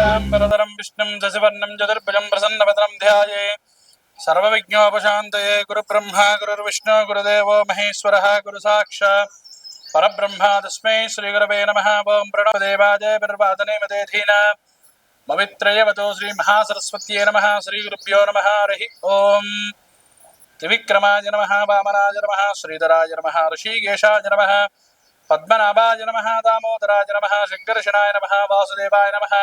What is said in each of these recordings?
शुक्लाम्बरधरं विष्णुं शशिवर्णं चतुर्भुजं प्रसन्नवदनं ध्याये सर्वविघ्नोपशान्तये। गुरुब्रह्मा गुरुर्विष्णु गुरुदेवो महेश्वरः गुरुसाक्षात् परब्रह्म तस्मै श्रीगुरवे नमः। ओं प्रणव देवाय बिर्वादने मदेधीना पवित्रयवतो श्रीमहासरस्वत्यै नमः। श्रीगुरुभ्यो नमः। हरिः ओम्। त्रिविक्रमाय नमः, वामनाय नमः, श्रीधराय नमः, ऋषिकेशाय नमः, पद्मनाभाय नमः, दामोदराय नमः, शङ्कर्षणाय नमः, वासुदेवाय नमः,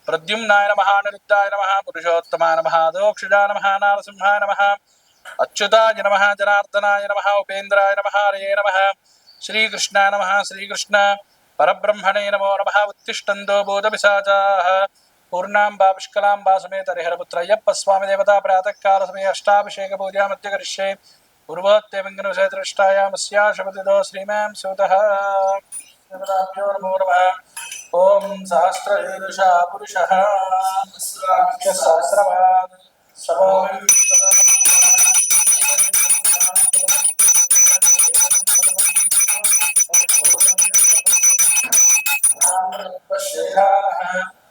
प्रद्युम्नाय नमः, अनिरुद्धाय नमः, पुरुषोत्तमाय नमः, दोक्षजाय नमः, नारसिंहाय नमः, अच्युताय नमः, जनार्दनाय नमः, उपेन्द्राय नमः, हरये नमः, श्रीकृष्णाय नमः। श्रीकृष्ण परब्रह्मणे नमो नमः। उत्तिष्ठन्तो बोधपिशाचाः पूर्णाम्बा पुष्कलाम्बा समेत हरिहरपुत्र अय्यप्प स्वामी देवता प्रातःकाल समय अष्टाभिषेक पूजा मध्य करिष्ये। पूर्वोत्तमङ्गलविषयदृष्टायामस्या शपथितो श्रीमान् सुतः देवताभ्यो नमो नमः। ओम सहस्रशीर्षा पुरुषः सहस्रवान् समोऽहं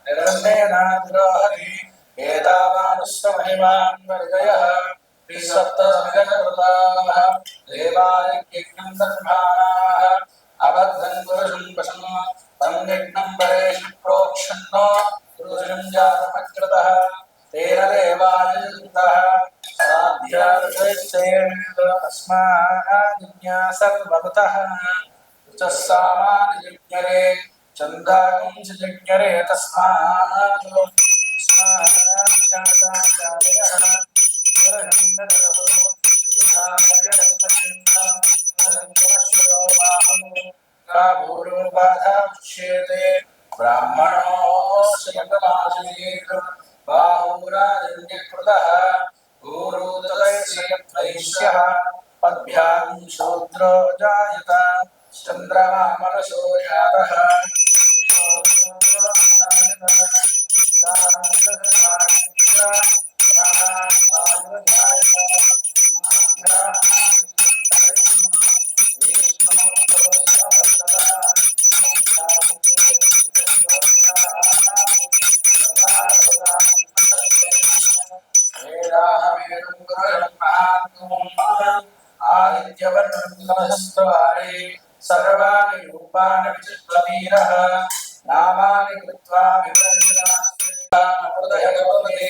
निरन्तेनाद्रोहति एतावानुष्टमहिमान् वर्गयः विसप्तसमिधकृताः देवाय यज्ञं दर्भाणाः अबद्धं पुरुषं वशं तं यज्ञं परेषु प्रोक्षन्नो पुरुषं जातमकृतः तेन देवायुक्तः साध्यार्षेच्छेदस्माज्ञासर्वभूतः सामान्यज्ञरे चन्दाकुंसजज्ञरे तस्मात् ब्राह्मणोऽस्य बाहुराजन्यकृतः गुरुतदैश्यः पद्भ्यां शूद्रो जायत चन्द्रमा मनसो जातः आदित्यवर्णस्तवारे सर्वाणि रूपाणि विचित्रवीरः नामानि कृत्वा विवर्धते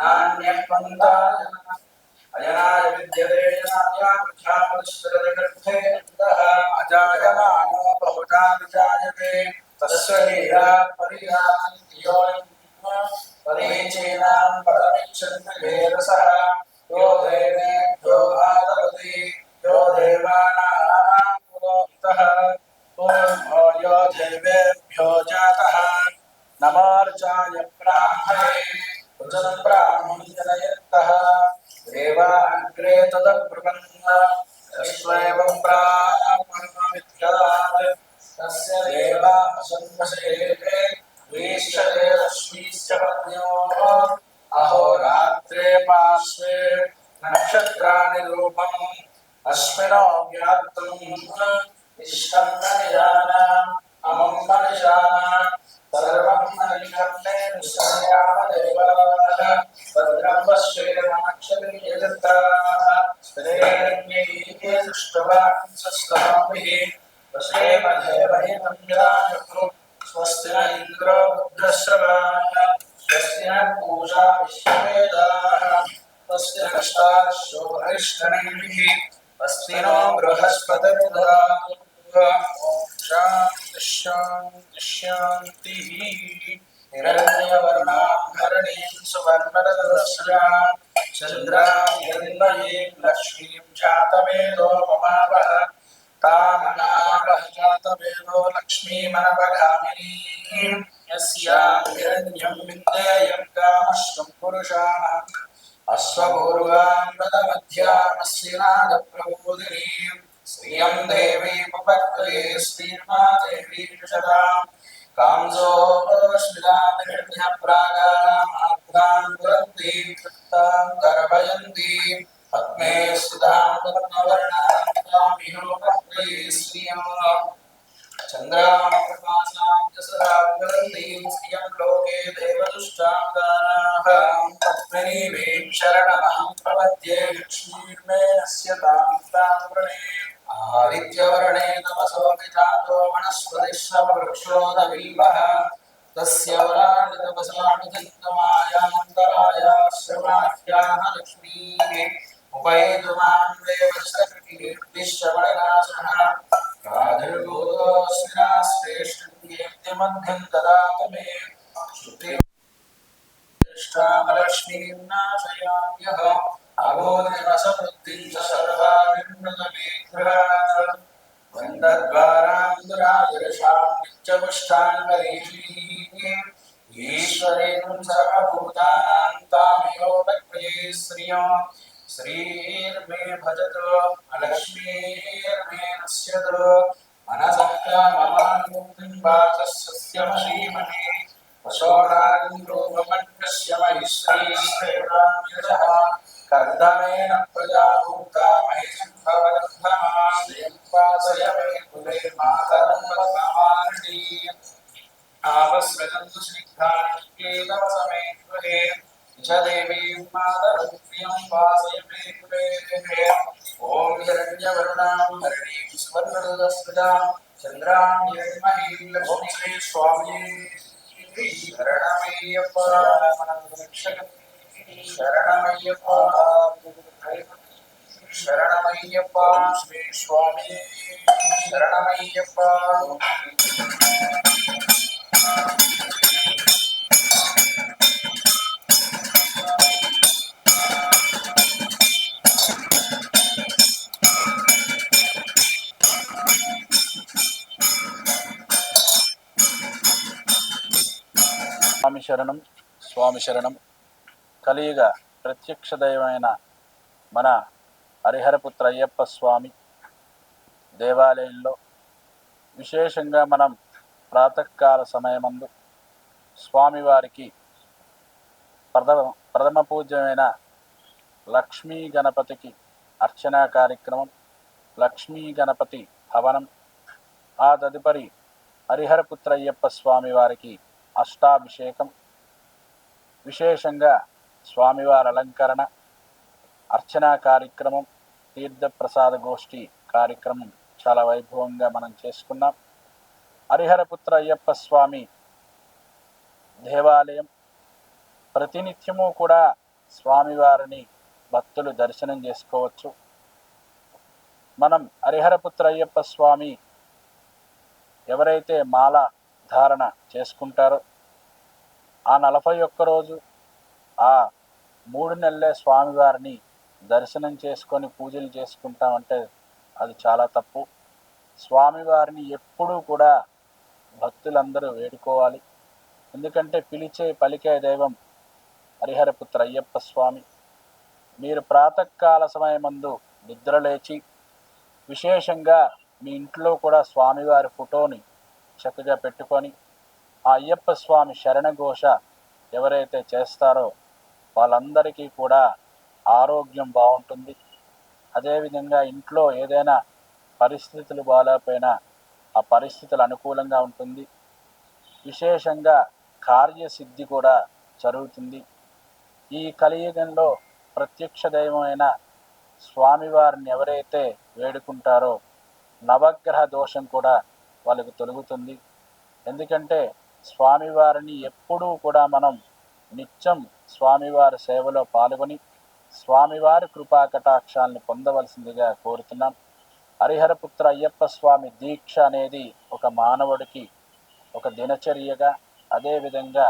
नान्यं पन्थाः अजनाय विद्यते अजायमानो बहुधा विजायते तस्य लीला परिचेनां परमिच्छन्ति रसः यो देवेभ्यो आदपति यो देवानां पुरोहितः यो देवेभ्यो जातः नमोर्चाय ब्राह्मणे रुचनं ब्राह्मणजनयन्तः देवा अग्रे तदब्रुवन् तस्मैवं ब्राह्मणविद्यात् तस्य देवा असन्वसे वीक्षते रश्मीश्च पत्न्योः अहोरात्रे पार्श्वे नक्षत्राणि रूपम् अश्विनो व्याप्तम् इष्टं मनिजाना अमं मनिजाना सर्वं मनिषन्ने निश्चयामदेवाः भद्रं पश्येमक्षभिर्यजत्राः स्त्रीरण्यैः दृष्टवांसस्तनोभिः वसेमदेवहितं विराजतु स्वस्ति न इन्द्रो वृद्धश्रवाः स्वस्ति न पूषा विश्ववेदाः स्वस्ति नष्टार्षो हरिष्ठनेमिः स्वस्ति नो बृहस्पतिर्दधातु। शान्ति शान्ति शान्तिः। हिरण्यवर्णाभरणीं सुवर्णरत्नस्यां चन्द्रां हिरण्मयीं लक्ष्मीं जातवेदोपमावः तामनावः जातवेदो लक्ष्मीमनवगामिनीं यस्यां हिरण्यं विन्देयं कामश्वं पुरुषाणाम् अश्वपूर्वां रथमध्यामस्य नादप्रबोधिनीं श्रियं देवीमुपक्रे श्रीर्मा देवी शतां कांसोऽस्मितां पुरन्तीं तां गर्भयन्तीं पद्मे स्थितां पद्मवर्णां श्रियं चन्द्रां प्रकाशां दशरां लोके देवदुष्टां पद्मिनीं शरणमहं प्रपद्ये लक्ष्मीर्मे नश्यतां तां वृणे आदित्यवर्णे तमसो विजातो वनस्पतिश्रववृक्षोदबिल्वः तस्य वरानुतपसानुतन्तमायान्तरायाश्रमाख्याः लक्ष्मीः उपैतु मां देवश्रीर्दिश्यवणनाशः प्रादुर्भूतोऽस्मिना श्रेष्ठं ददातु मे श्रुतिष्ठामलक्ष्मीं नाशयाम्यः अबोधिमसमृद्धिं च सर्वाभिन्नतमेघ्रात् वन्दद्वारां दुरादर्शां नित्यपुष्टाङ्गरीः ईश्वरेण सर्वभूतानां तामेव प्रकृये श्रियो श्रीर्मे भजतो लक्ष्मीर्मे नश्यतो मनसः काममानमुक्तिं वाचस्यमश्रीमहे वशोणान् रूपमन्यस्य मयि श्रीश्रेणाम्यजः कर्दमेन प्रजा भूता मयि सम्भवद्भमां वासय मे कुले मातरं वदमार्णी आवस्रजन्तु स्निग्धान्येतवसमे गृहे च देवीं मातरं प्रियं वासय मे कुले ॐ हिरण्यवर्णां हरिणीं स्वर्णदस्मितां चन्द्रां हिरण्मयीं लक्ष्मीं स्वामी शरणमय्यप्पा शरणमय्यप्पा शरणमय्यप्पा श्री स्वामी शरणमय्यप्पा స్వామి శరణం స్వామి శరణం. కలియుగ ప్రత్యక్ష దైవమైన మన హరిహరపుత్ర అయ్యప్ప స్వామి దేవాలయంలో విశేషంగా మనం ప్రాతకాల సమయమందు స్వామివారికి ప్రథమ పూజ్యమైన లక్ష్మీ గణపతికి అర్చనా కార్యక్రమం, లక్ష్మీ గణపతి హవనం, ఆ తదుపరి హరిహరపుత్ర అయ్యప్ప స్వామి వారికి అష్టాభిషేకం, విశేషంగా స్వామివారి అలంకరణ, అర్చనా కార్యక్రమం, తీర్థప్రసాద గోష్ఠి కార్యక్రమం చాలా వైభవంగా మనం చేసుకున్నాం. హరిహరపుత్ర అయ్యప్ప స్వామి దేవాలయం ప్రతినిత్యము కూడా స్వామివారిని భక్తులు దర్శనం చేసుకోవచ్చు. మనం హరిహరపుత్ర అయ్యప్ప స్వామి ఎవరైతే మాల ధారణ చేసుకుంటారో ఆ 41 రోజు ఆ 3 నెలలే స్వామివారిని దర్శనం చేసుకొని పూజలు చేసుకుంటామంటే అది చాలా తప్పు. స్వామివారిని ఎప్పుడూ కూడా భక్తులందరూ వేడుకోవాలి. ఎందుకంటే పిలిచే పలికే దైవం హరిహరపుత్ర అయ్యప్ప స్వామి. మీరు ప్రాతకాల సమయమందు నిద్రలేచి విశేషంగా మీ ఇంట్లో కూడా స్వామివారి ఫోటోని చక్కగా పెట్టుకొని ఆ అయ్యప్ప స్వామి శరణఘోష ఎవరైతే చేస్తారో వాళ్ళందరికీ కూడా ఆరోగ్యం బాగుంటుంది. అదేవిధంగా ఇంట్లో ఏదైనా పరిస్థితులు బాగాలేకపోయినా ఆ పరిస్థితులు అనుకూలంగా ఉంటుంది. విశేషంగా కార్యసిద్ధి కూడా జరుగుతుంది. ఈ కలియుగంలో ప్రత్యక్ష దైవమైన స్వామివారిని ఎవరైతే వేడుకుంటారో నవగ్రహ దోషం కూడా వాళ్ళకు తొలగుతుంది. ఎందుకంటే స్వామివారిని ఎప్పుడూ కూడా మనం నిత్యం స్వామివారి సేవలో పాల్గొని స్వామివారి కృపా కటాక్షాలను పొందవలసిందిగా కోరుతున్నాం. హరిహరపుత్ర అయ్యప్ప స్వామి దీక్ష అనేది ఒక మానవుడికి ఒక దినచర్యగా, అదేవిధంగా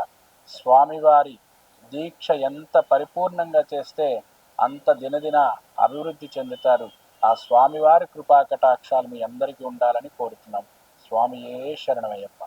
స్వామివారి దీక్ష ఎంత పరిపూర్ణంగా చేస్తే అంత దినదిన అభివృద్ధి చెందుతారు. ఆ స్వామివారి కృపా కటాక్షాలు మీ అందరికీ ఉండాలని కోరుతున్నాం. స్వామియే శరణమయ్యప్ప.